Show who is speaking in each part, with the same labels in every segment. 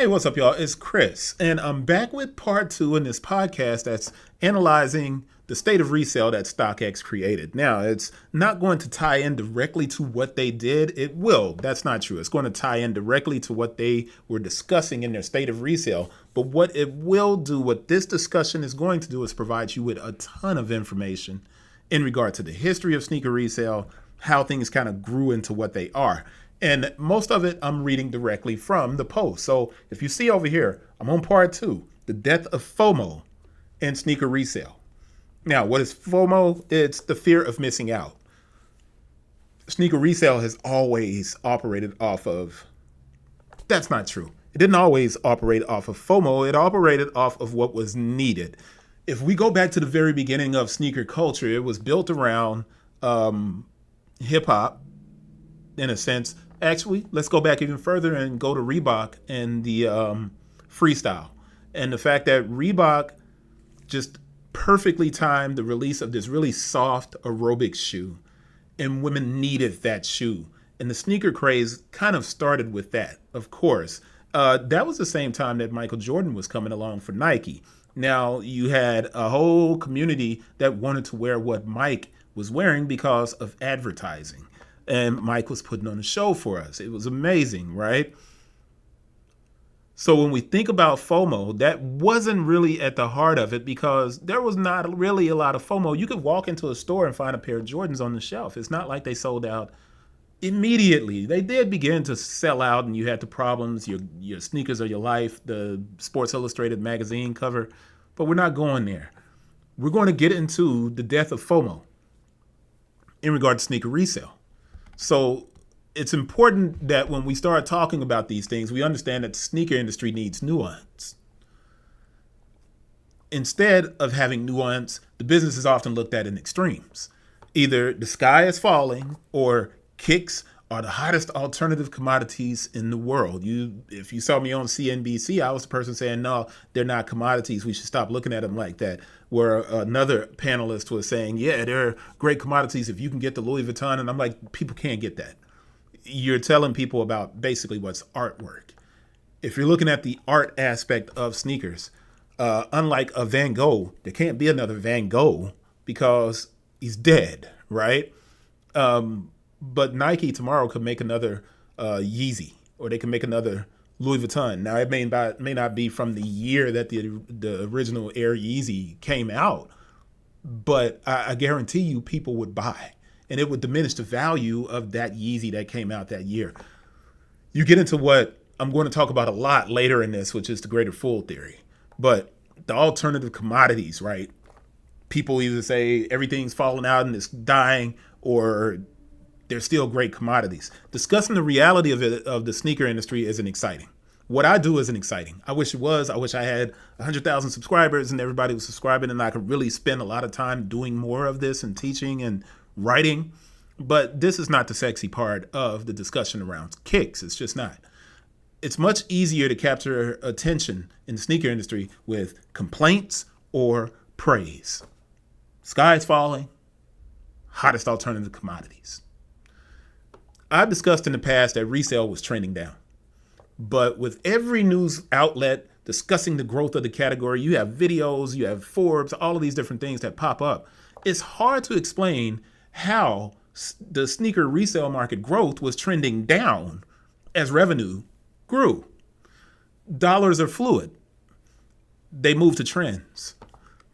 Speaker 1: Hey, what's up, y'all? It's Chris, and I'm back with part two in this podcast that's analyzing the state of resale that StockX created. Now, it's not going to tie in directly to what they did. It will. That's not true. It's going to tie in directly to what they were discussing in their state of resale. But what it will do, what this discussion is going to do, is provide you with a ton of information in regard to the history of sneaker resale, how things kind of grew into what they are. And most of it I'm reading directly from the post. So if you see over here, I'm on part two, the death of FOMO in sneaker resale. Now, what is FOMO? It's the fear of missing out. Sneaker resale has always operated off of, that's not true. It didn't always operate off of FOMO. It operated off of what was needed. If we go back to the very beginning of sneaker culture, it was built around hip hop, in a sense. Actually, let's go back even further and go to Reebok and the freestyle. And the fact that Reebok just perfectly timed the release of this really soft aerobic shoe. And women needed that shoe. And the sneaker craze kind of started with that, of course. That was the same time that Michael Jordan was coming along for Nike. Now, you had a whole community that wanted to wear what Mike was wearing because of advertising. And Mike was putting on a show for us. It was amazing, right? So when we think about FOMO, that wasn't really at the heart of it because there was not really a lot of FOMO. You could walk into a store and find a pair of Jordans on the shelf. It's not like they sold out immediately. They did begin to sell out and you had the problems, your sneakers are your life, the Sports Illustrated magazine cover. But we're not going there. We're going to get into the death of FOMO in regard to sneaker resale. So it's important that when we start talking about these things, we understand that the sneaker industry needs nuance. Instead of having nuance, the business is often looked at in extremes. Either the sky is falling or kicks are the hottest alternative commodities in the world. If you saw me on CNBC, I was the person saying, no, they're not commodities. We should stop looking at them like that. Where another panelist was saying, yeah, they're great commodities if you can get the Louis Vuitton. And I'm like, people can't get that. You're telling people about basically what's artwork. If you're looking at the art aspect of sneakers, unlike a Van Gogh, there can't be another Van Gogh because he's dead, right? But Nike tomorrow could make another Yeezy, or they can make another Louis Vuitton. Now, it may not be from the year that the original Air Yeezy came out, but I guarantee you people would buy, and it would diminish the value of that Yeezy that came out that year. You get into what I'm going to talk about a lot later in this, which is the greater fool theory. But the alternative commodities, right? People either say everything's falling out and it's dying, or they're still great commodities. Discussing the reality of the sneaker industry isn't exciting. What I do isn't exciting. I wish it was. I wish I had 100,000 subscribers and everybody was subscribing and I could really spend a lot of time doing more of this and teaching and writing. But this is not the sexy part of the discussion around kicks. It's just not. It's much easier to capture attention in the sneaker industry with complaints or praise. Sky's falling, hottest alternative commodities. I've discussed in the past that resale was trending down. But with every news outlet discussing the growth of the category, you have videos, you have Forbes, all of these different things that pop up. It's hard to explain how the sneaker resale market growth was trending down as revenue grew. Dollars are fluid. They move to trends.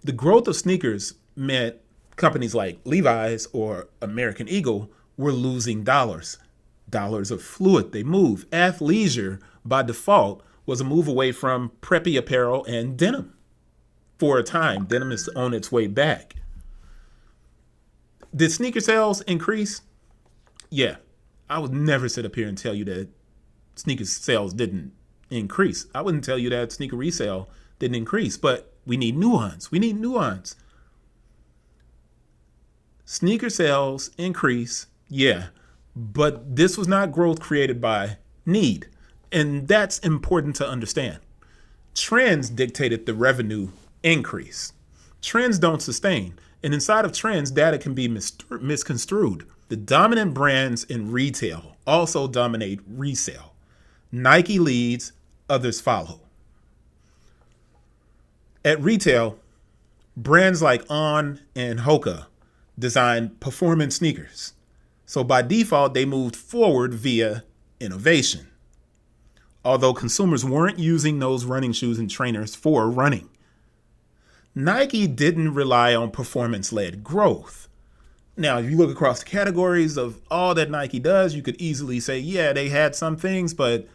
Speaker 1: The growth of sneakers meant companies like Levi's or American Eagle were losing dollars. Dollars are fluid. They move. Athleisure, by default, was a move away from preppy apparel and denim. For a time, denim is on its way back. Did sneaker sales increase? Yeah. I would never sit up here and tell you that sneaker sales didn't increase. I wouldn't tell you that sneaker resale didn't increase, but we need nuance. We need nuance. Sneaker sales increase, yeah. But this was not growth created by need. And that's important to understand. Trends dictated the revenue increase. Trends don't sustain. And inside of trends, data can be misconstrued. The dominant brands in retail also dominate resale. Nike leads, others follow. At retail, brands like On and Hoka designed performance sneakers. So by default, they moved forward via innovation. Although consumers weren't using those running shoes and trainers for running. Nike didn't rely on performance-led growth. Now, if you look across the categories of all that Nike does, you could easily say, yeah, they had some things, but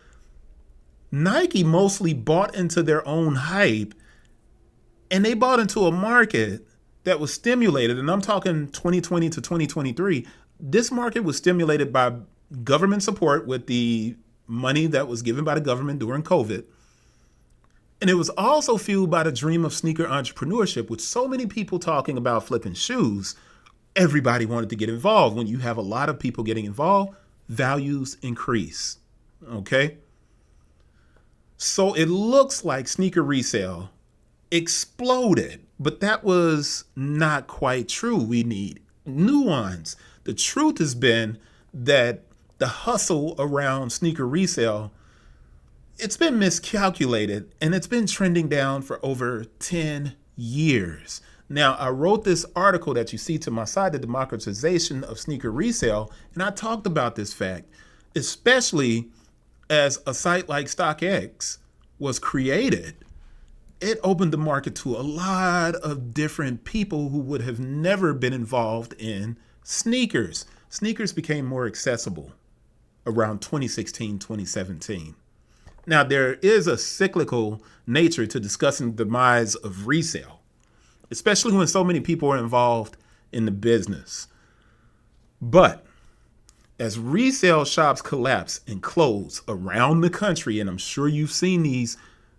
Speaker 1: Nike mostly bought into their own hype, and they bought into a market that was stimulated, and I'm talking 2020 to 2023. This market was stimulated by government support with the money that was given by the government during COVID. And it was also fueled by the dream of sneaker entrepreneurship, with so many people talking about flipping shoes. Everybody wanted to get involved. When you have a lot of people getting involved, values increase. Okay? So it looks like sneaker resale exploded, but that was not quite true. We need nuance. The truth has been that the hustle around sneaker resale, it's been miscalculated, and it's been trending down for over 10 years. Now, I wrote this article that you see to my side, The Democratization of Sneaker Resale, and I talked about this fact, especially as a site like StockX was created. It opened the market to a lot of different people who would have never been involved in sneakers. Sneakers became more accessible around 2016, 2017. Now, there is a cyclical nature to discussing the demise of resale, especially when so many people are involved in the business. But as resale shops collapse and close around the country, and I'm sure you've seen these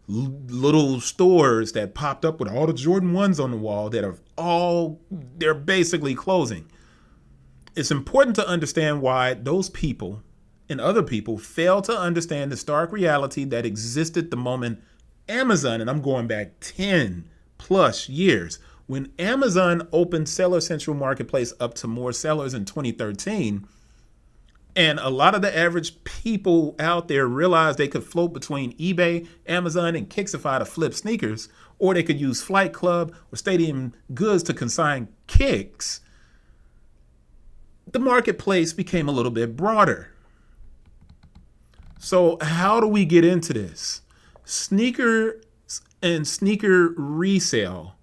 Speaker 1: little stores that popped up with all the Jordan 1s on the wall that are they're basically closing. It's important to understand why those people and other people fail to understand the stark reality that existed the moment Amazon, and I'm going back 10 plus years, when Amazon opened Seller Central Marketplace up to more sellers in 2013, and a lot of the average people out there realized they could float between eBay, Amazon, and Kixify to flip sneakers, or they could use Flight Club or Stadium Goods to consign kicks. The marketplace became a little bit broader. So how do we get into this? Sneakers and sneaker resale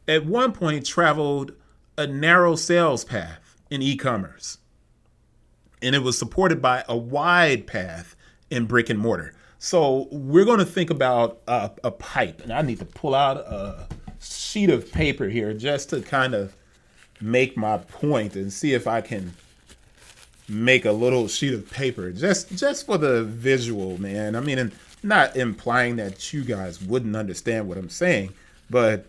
Speaker 1: at one point traveled a narrow sales path in e-commerce, and it was supported by a wide path in brick and mortar. So we're going to think about a pipe, and I need to pull out a sheet of paper here just to kind of make my point and see if I can make a little sheet of paper just for the visual, man. I mean, and not implying that you guys wouldn't understand what I'm saying, but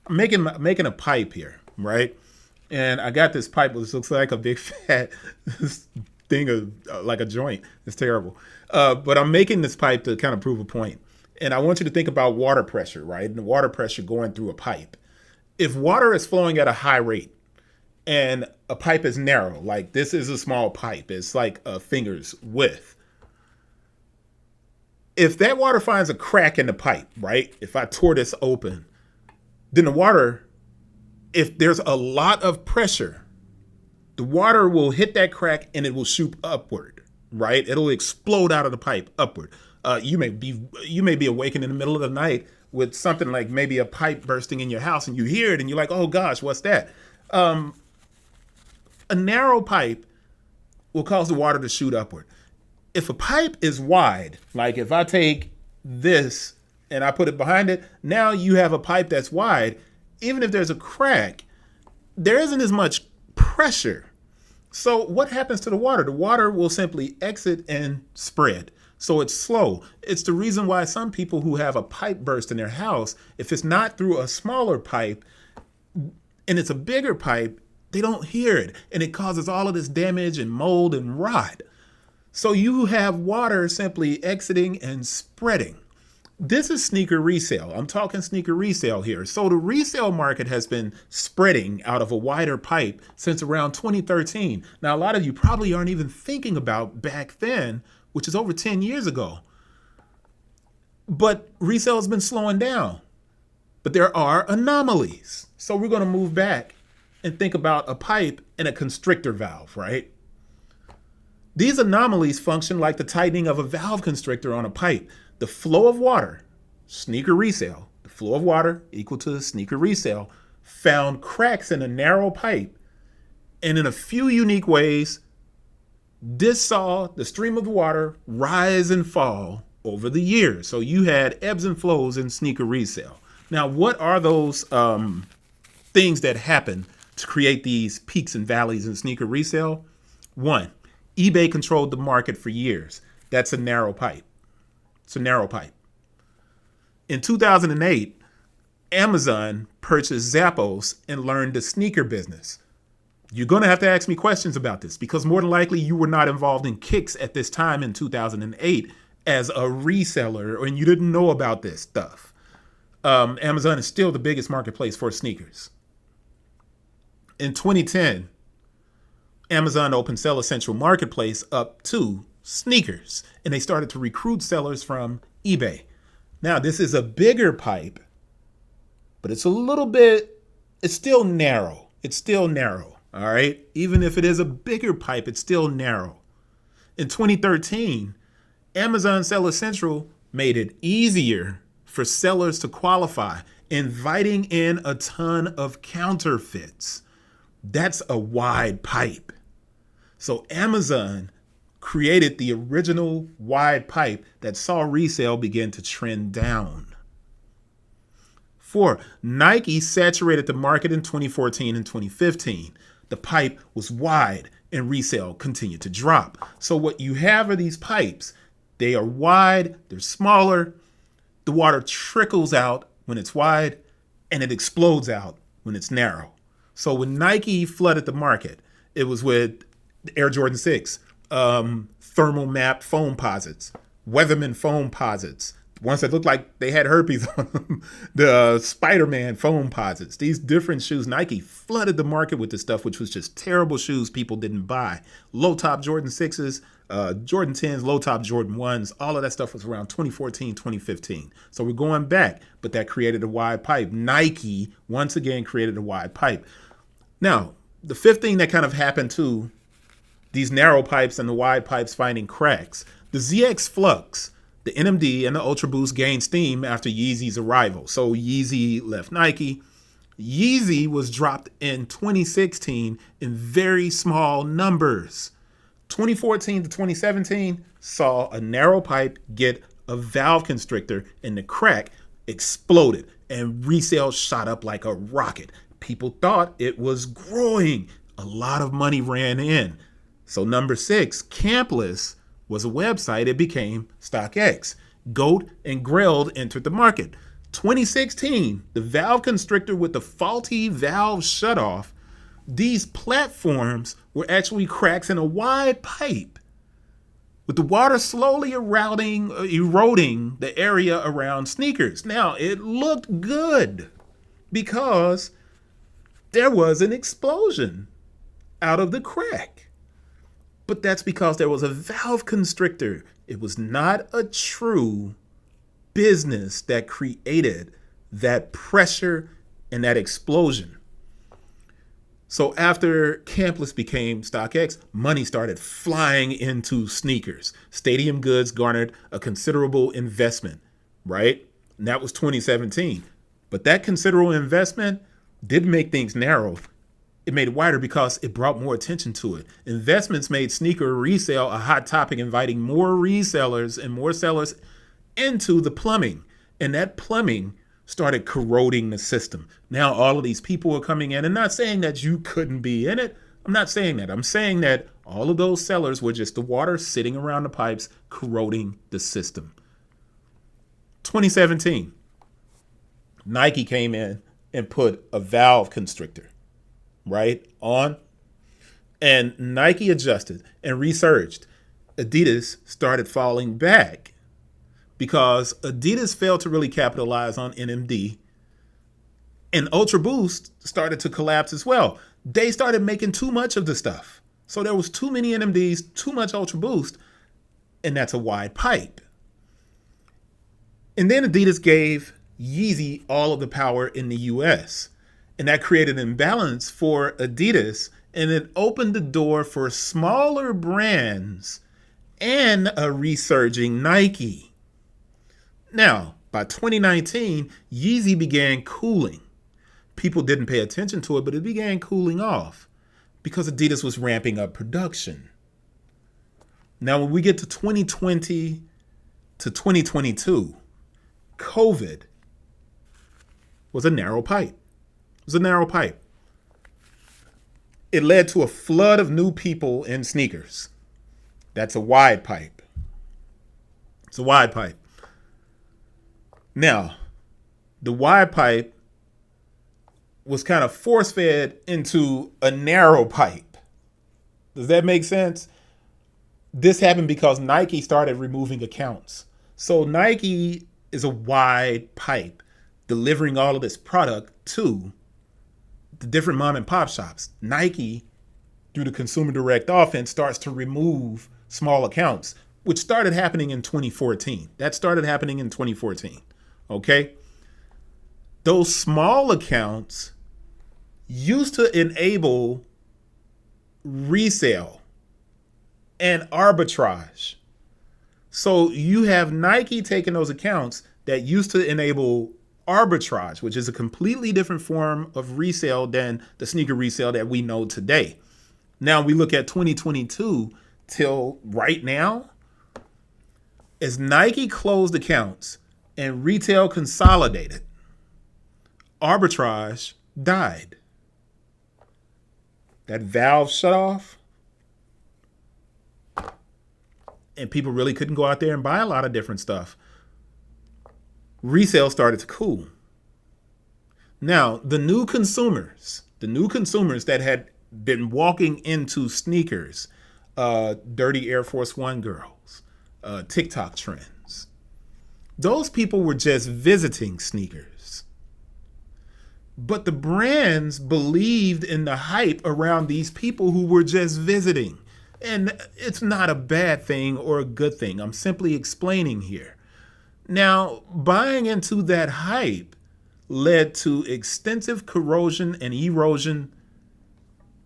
Speaker 1: I'm making a pipe here, right? And I got this pipe which looks like a big fat thing of like a joint. It's terrible. But I'm making this pipe to kind of prove a point. And I want you to think about water pressure, right? And the water pressure going through a pipe. If water is flowing at a high rate and a pipe is narrow, like this is a small pipe, it's like a finger's width. If that water finds a crack in the pipe, right? If I tore this open, then the water, if there's a lot of pressure, the water will hit that crack and it will shoot upward, right? It'll explode out of the pipe upward. You may be awakened in the middle of the night with something like maybe a pipe bursting in your house, and you hear it and you're like, oh gosh, what's that? A narrow pipe will cause the water to shoot upward. If a pipe is wide, like if I take this and I put it behind it, now you have a pipe that's wide. Even if there's a crack, there isn't as much pressure. So what happens to the water? The water will simply exit and spread. So it's slow. It's the reason why some people who have a pipe burst in their house, if it's not through a smaller pipe and it's a bigger pipe, they don't hear it. And it causes all of this damage and mold and rot. So you have water simply exiting and spreading. This is sneaker resale. I'm talking sneaker resale here. So the resale market has been spreading out of a wider pipe since around 2013. Now, a lot of you probably aren't even thinking about back then, which is over 10 years ago. But resale has been slowing down. But there are anomalies. So we're going to move back and think about a pipe and a constrictor valve, right? These anomalies function like the tightening of a valve constrictor on a pipe. The flow of water, sneaker resale, the flow of water equal to sneaker resale, found cracks in a narrow pipe. And in a few unique ways, this saw the stream of water rise and fall over the years. So you had ebbs and flows in sneaker resale. Now, what are those things that happen to create these peaks and valleys in sneaker resale? One, eBay controlled the market for years. That's a narrow pipe. It's a narrow pipe. In 2008, Amazon purchased Zappos and learned the sneaker business. You're going to have to ask me questions about this because more than likely you were not involved in Kicks at this time in 2008 as a reseller and you didn't know about this stuff. Amazon is still the biggest marketplace for sneakers. In 2010, Amazon opened Seller Central Marketplace up to sneakers, and they started to recruit sellers from eBay. Now, this is a bigger pipe, but it's still narrow. It's still narrow, all right? Even if it is a bigger pipe, it's still narrow. In 2013, Amazon Seller Central made it easier for sellers to qualify, inviting in a ton of counterfeits. That's a wide pipe. So Amazon created the original wide pipe that saw resale begin to trend down. 4, Nike saturated the market in 2014 and 2015. The pipe was wide and resale continued to drop. So what you have are these pipes. They are wide, they're smaller. The water trickles out when it's wide and it explodes out when it's narrow. So when Nike flooded the market, it was with the Air Jordan 6, thermal mapped foam posits, Weatherman foam posits, ones that looked like they had herpes on them, the Spider-Man foam posits, these different shoes. Nike flooded the market with this stuff, which was just terrible shoes people didn't buy. Low top Jordan 6s, Jordan 10s, low top Jordan 1s, all of that stuff was around 2014, 2015. So we're going back, but that created a wide pipe. Nike, once again, created a wide pipe. Now, the fifth thing that kind of happened to these narrow pipes and the wide pipes finding cracks, the ZX Flux, the NMD and the Ultra Boost gained steam after Yeezy's arrival. So Yeezy left Nike. Yeezy was dropped in 2016 in very small numbers. 2014 to 2017 saw a narrow pipe get a valve constrictor and the crack exploded and resale shot up like a rocket. People thought it was growing. A lot of money ran in. So number 6, Campless, was a website. It became StockX. Goat and Grelled entered the market. 2016, the valve constrictor with the faulty valve shutoff, these platforms were actually cracks in a wide pipe with the water slowly eroding the area around sneakers. Now, it looked good because there was an explosion out of the crack. But that's because there was a valve constrictor. It was not a true business that created that pressure and that explosion. So after Campless became StockX, money started flying into sneakers. Stadium Goods garnered a considerable investment, right? And that was 2017. But that considerable investment didn't make things narrow. It made it wider because it brought more attention to it. Investments made sneaker resale a hot topic, inviting more resellers and more sellers into the plumbing. And that plumbing started corroding the system. Now all of these people are coming in, and not saying that you couldn't be in it. I'm not saying that. I'm saying that all of those sellers were just the water sitting around the pipes corroding the system. 2017, Nike came in and put a valve constrictor right on, and Nike adjusted and resurged. Adidas started falling back because Adidas failed to really capitalize on NMD, and Ultra Boost started to collapse as well. They started making too much of the stuff. So there was too many NMDs, too much Ultra Boost, and that's a wide pipe. And then Adidas gave Yeezy all of the power in the US. And that created an imbalance for Adidas, and it opened the door for smaller brands and a resurging Nike. Now, by 2019, Yeezy began cooling. People didn't pay attention to it, but it began cooling off because Adidas was ramping up production. Now, when we get to 2020 to 2022, COVID was a narrow pipe. It was a narrow pipe. It led to a flood of new people in sneakers. That's a wide pipe. It's a wide pipe. Now, the wide pipe was kind of force-fed into a narrow pipe. Does that make sense? This happened because Nike started removing accounts. So Nike is a wide pipe, delivering all of this product to the different mom and pop shops. Nike, through the consumer direct offense, starts to remove small accounts, which started happening in 2014. That started happening in 2014. Okay? Those small accounts used to enable resale and arbitrage. So you have Nike taking those accounts that used to enable arbitrage, which is a completely different form of resale than the sneaker resale that we know today. Now we look at 2022 till right now, as Nike closed accounts and retail consolidated, arbitrage died. That valve shut off, and people really couldn't go out there and buy a lot of different stuff. Resale started to cool. Now, the new consumers that had been walking into sneakers, dirty Air Force One girls, TikTok trends, those people were just visiting sneakers. But the brands believed in the hype around these people who were just visiting. And it's not a bad thing or a good thing. I'm simply explaining here. Now, buying into that hype led to extensive corrosion and erosion,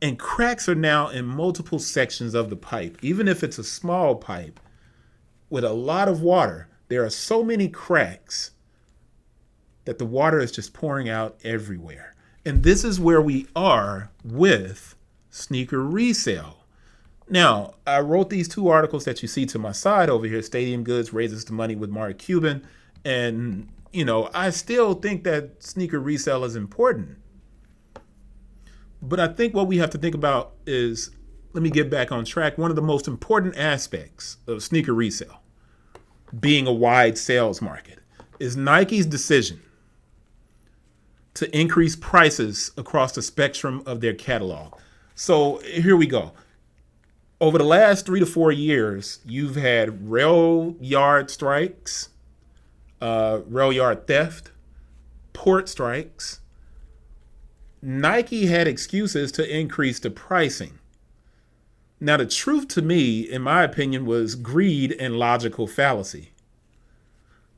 Speaker 1: and cracks are now in multiple sections of the pipe. Even if it's a small pipe with a lot of water, there are so many cracks that the water is just pouring out everywhere. And this is where we are with sneaker resale. Now, I wrote these two articles that you see to my side over here. Stadium Goods raises the money with Mark Cuban. And, I still think that sneaker resale is important. But I think what we have to think about is, let me get back on track, one of the most important aspects of sneaker resale, being a wide sales market, is Nike's decision to increase prices across the spectrum of their catalog. So here we go. Over the last 3 to 4 years, you've had rail yard strikes, rail yard theft, port strikes. Nike had excuses to increase the pricing. Now, the truth to me, in my opinion, was greed and logical fallacy.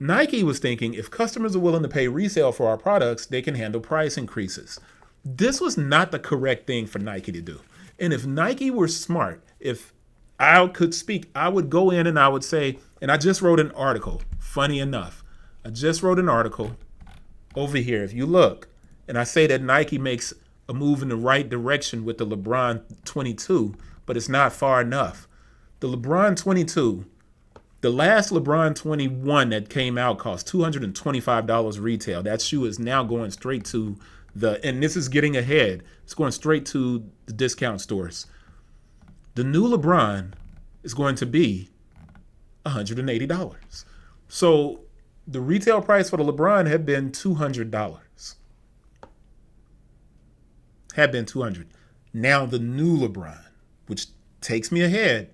Speaker 1: Nike was thinking if customers are willing to pay resale for our products, they can handle price increases. This was not the correct thing for Nike to do. And if Nike were smart, if I could speak, I would go in and I would say, and I just wrote an article, funny enough, I just wrote an article over here. If you look, and I say that Nike makes a move in the right direction with the LeBron 22, but it's not far enough. The LeBron 22, the last LeBron 21 that came out cost $225 retail. That shoe is now going straight to and this is getting ahead, it's going straight to the discount stores. The new LeBron is going to be $180. So the retail price for the LeBron had been $200. Had been $200. Now the new LeBron, which takes me ahead,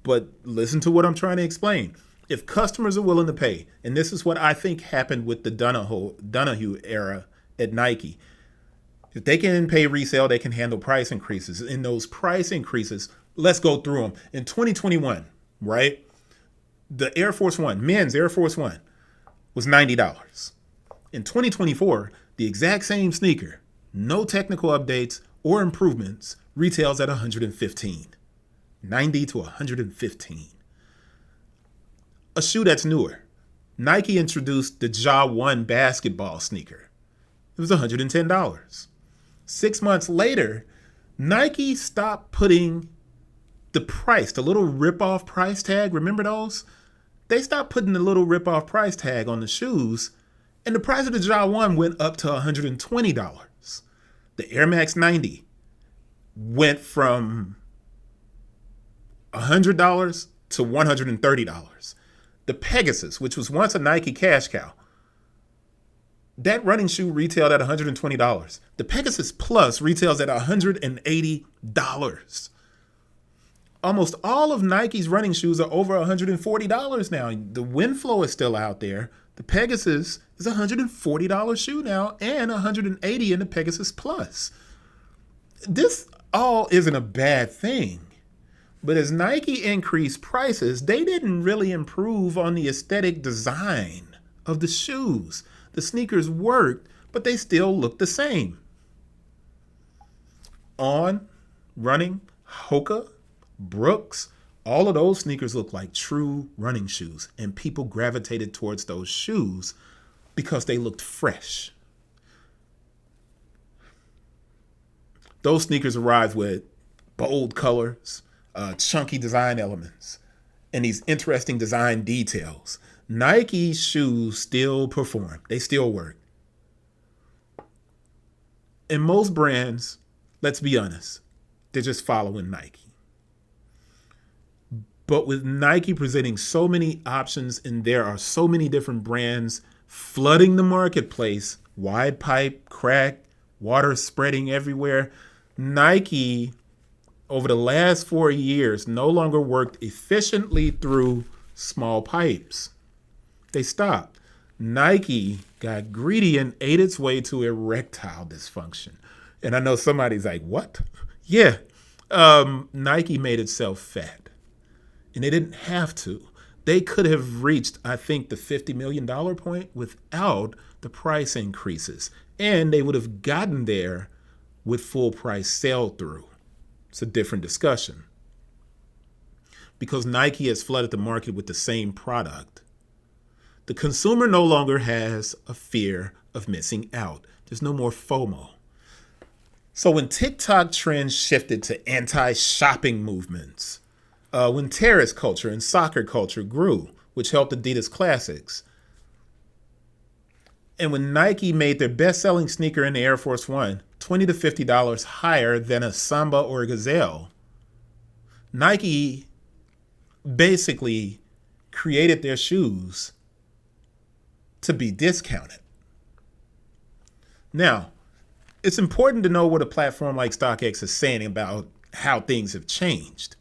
Speaker 1: but listen to what I'm trying to explain. If customers are willing to pay, and this is what I think happened with the Donahue era at Nike, if they can pay resale, they can handle price increases. In those price increases, let's go through them. In 2021, right? The Air Force One, men's Air Force One, was $90. In 2024, the exact same sneaker, no technical updates or improvements, retails at $115. 90 to 115. A shoe that's newer. Nike introduced the Ja 1 basketball sneaker. It was $110. 6 months later, Nike stopped putting the price, the little rip-off price tag, remember those? They stopped putting the little rip-off price tag on the shoes, and the price of the Ja 1 went up to $120. The Air Max 90 went from $100 to $130. The Pegasus, which was once a Nike cash cow, that running shoe retailed at $120. The Pegasus Plus retails at $180. Almost all of Nike's running shoes are over $140 now. The Windflow is still out there. The Pegasus is a $140 shoe now and $180 in the Pegasus Plus. This all isn't a bad thing. But as Nike increased prices, they didn't really improve on the aesthetic design of the shoes. The sneakers worked, but they still looked the same. On, Running, Hoka, Brooks, all of those sneakers look like true running shoes, and people gravitated towards those shoes because they looked fresh. Those sneakers arrived with bold colors, chunky design elements, and these interesting design details. Nike shoes still perform. They still work. And most brands, let's be honest, they're just following Nike. But with Nike presenting so many options and there are so many different brands flooding the marketplace, wide pipe, crack, water spreading everywhere, Nike over the last 4 years no longer worked efficiently through small pipes. They stopped. Nike got greedy and ate its way to erectile dysfunction. And I know somebody's like, what? Yeah, Nike made itself fat. And they didn't have to. They could have reached, I think, the $50 million point without the price increases. And they would have gotten there with full price sell-through. It's a different discussion. Because Nike has flooded the market with the same product, the consumer no longer has a fear of missing out. There's no more FOMO. So when TikTok trends shifted to anti-shopping movements, when terrace culture and soccer culture grew, which helped Adidas Classics, and when Nike made their best-selling sneaker in the Air Force One $20 to $50 higher than a Samba or a Gazelle, Nike basically created their shoes to be discounted. Now, it's important to know what a platform like StockX is saying about how things have changed.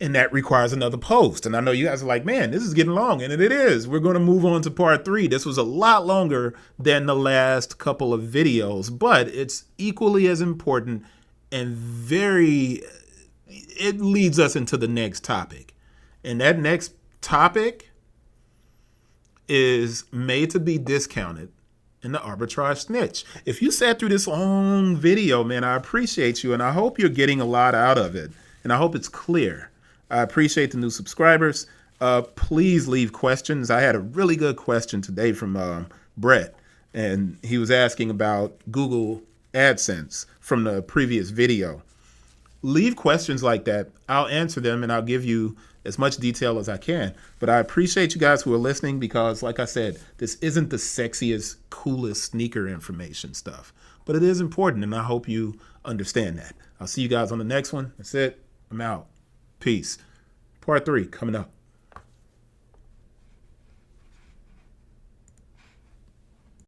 Speaker 1: And that requires another post. And I know you guys are like, man, this is getting long. And it is. We're going to move on to part 3. This was a lot longer than the last couple of videos, but it's equally as important and it leads us into the next topic. And that next topic is made to be discounted in the arbitrage snitch. If you sat through this long video, man, I appreciate you. And I hope you're getting a lot out of it. And I hope it's clear. I appreciate the new subscribers. Please leave questions. I had a really good question today from Brett, and he was asking about Google AdSense from the previous video. Leave questions like that. I'll answer them, and I'll give you as much detail as I can. But I appreciate you guys who are listening because, like I said, this isn't the sexiest, coolest sneaker information stuff. But it is important, and I hope you understand that. I'll see you guys on the next one. That's it. I'm out. Peace. Part 3 coming up.